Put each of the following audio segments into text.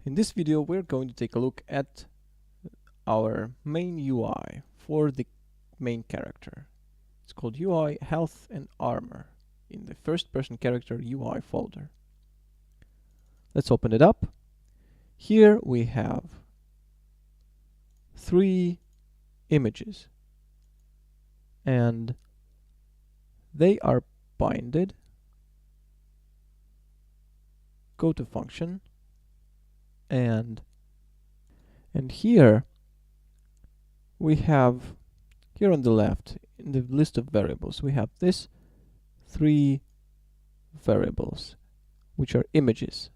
In this video, we're going to take a look at our main UI for the main character. It's called UI Health and Armor in the first person character UI folder. Let's open it up. Here we have 3 images and they are binded. Go to function and here we have, here on the left in the list of variables, we have this 3 variables which are images,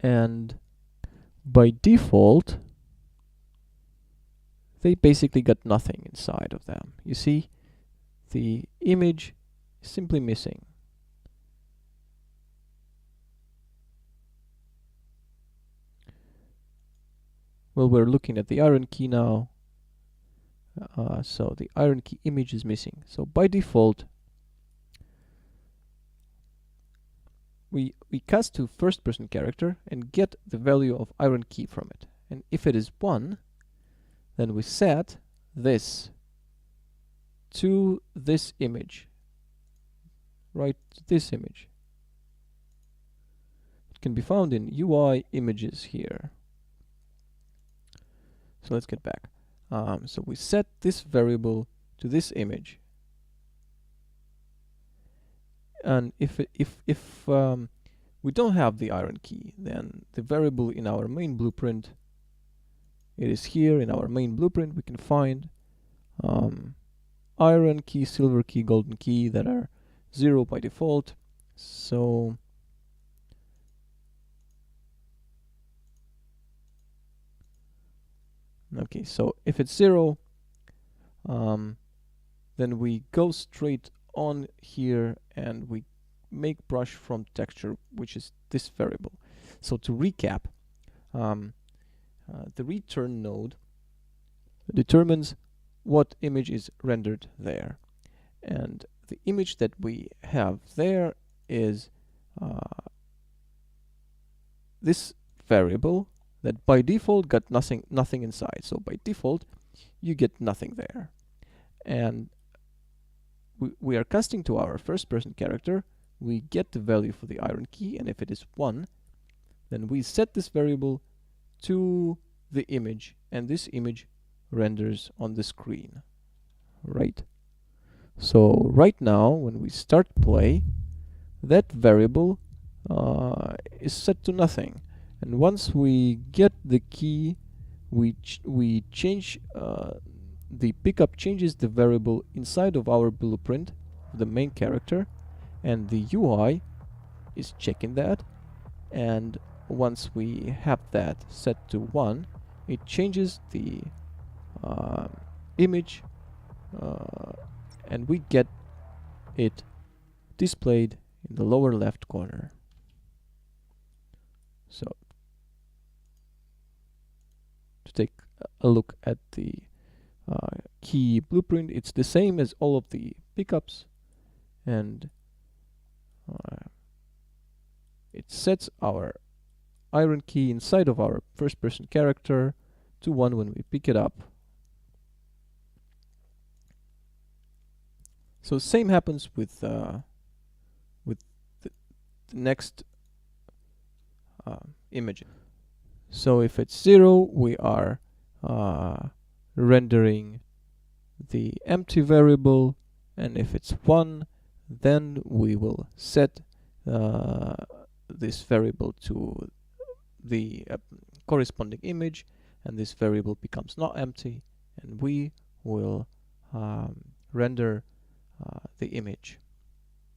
and by default they basically got nothing inside of them. You see, the image is simply missing. Well, we're looking at the iron key now, so the iron key image is missing. So by default we cast to first person character and get the value of iron key from it, and if it is 1, then we set this to this image, right, this image. It can be found in UI images here. So let's get back. So we set this variable to this image, and if we don't have the iron key, then the variable in our main blueprint, it is here in our main blueprint. We can find iron key, silver key, golden key that are 0 by default. So okay, so if it's 0, then we go straight on here and we make brush from texture, which is this variable. So to recap, the return node determines what image is rendered there, and the image that we have there is this variable that by default got nothing inside. So by default you get nothing there, and we are casting to our first person character. We get the value for the iron key, and if it is 1, then we set this variable to the image, and this image renders on the screen, right? So right now when we start play, that variable is set to nothing, and once we get the key, we change the pickup changes the variable inside of our blueprint, the main character, and the UI is checking that, and once we have that set to 1, it changes the image and we get it displayed in the lower left corner. So to take a look at the key blueprint, it's the same as all of the pickups, and it sets our iron key inside of our first person character to 1 when we pick it up. So same happens with the next image. So if it's 0, we are rendering the empty variable, and if it's 1, then we will set this variable to the corresponding image, and this variable becomes not empty, and we will render the image.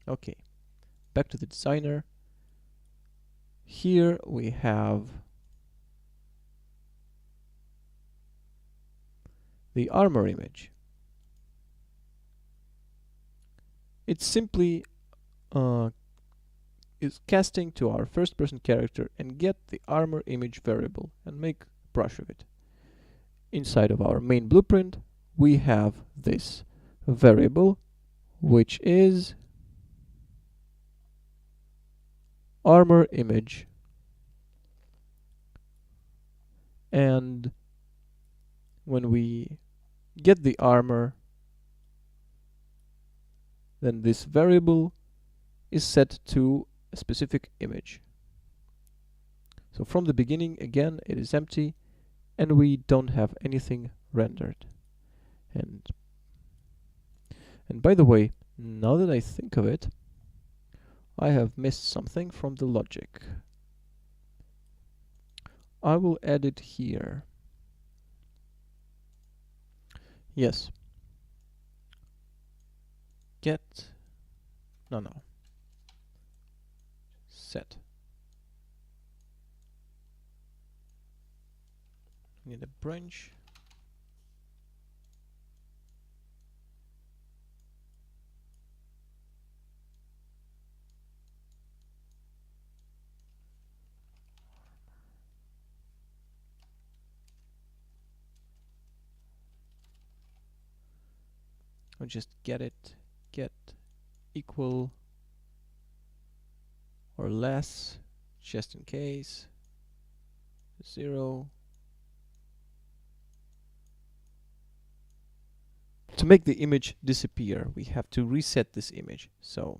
Okay, back to the designer. Here we have the armor image. It's simply is casting to our first person character and get the armor image variable and make a brush of it. Inside of our main blueprint we have this variable, which is armor image, and when we get the armor, then this variable is set to a specific image. So from the beginning, again, it is empty and we don't have anything rendered. And by the way, now that I think of it, I have missed something from the logic. I will add it here. Yes. Set. Need a branch. I'll just get equal or less, just in case. 0. To make the image disappear, we have to reset this image. So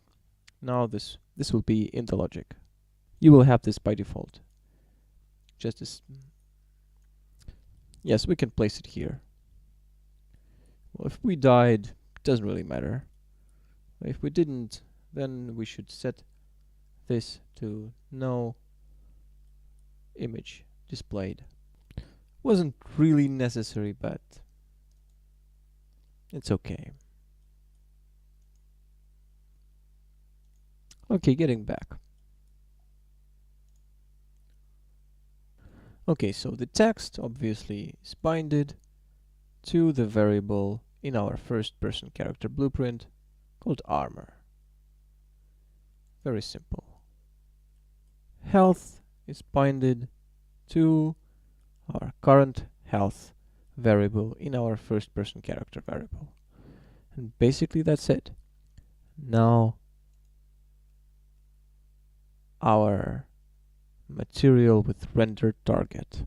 now this will be in the logic. You will have this by default. Just as yes, we can place it here. Well, if we died, it doesn't really matter. If we didn't, then we should set this to no image displayed. Wasn't really necessary, but it's okay. Okay, getting back. Okay, so the text obviously is binded to the variable in our first person character blueprint called armor. Very simple. Health is binded to our current health variable in our first person character variable. And basically that's it. Now our material with rendered target.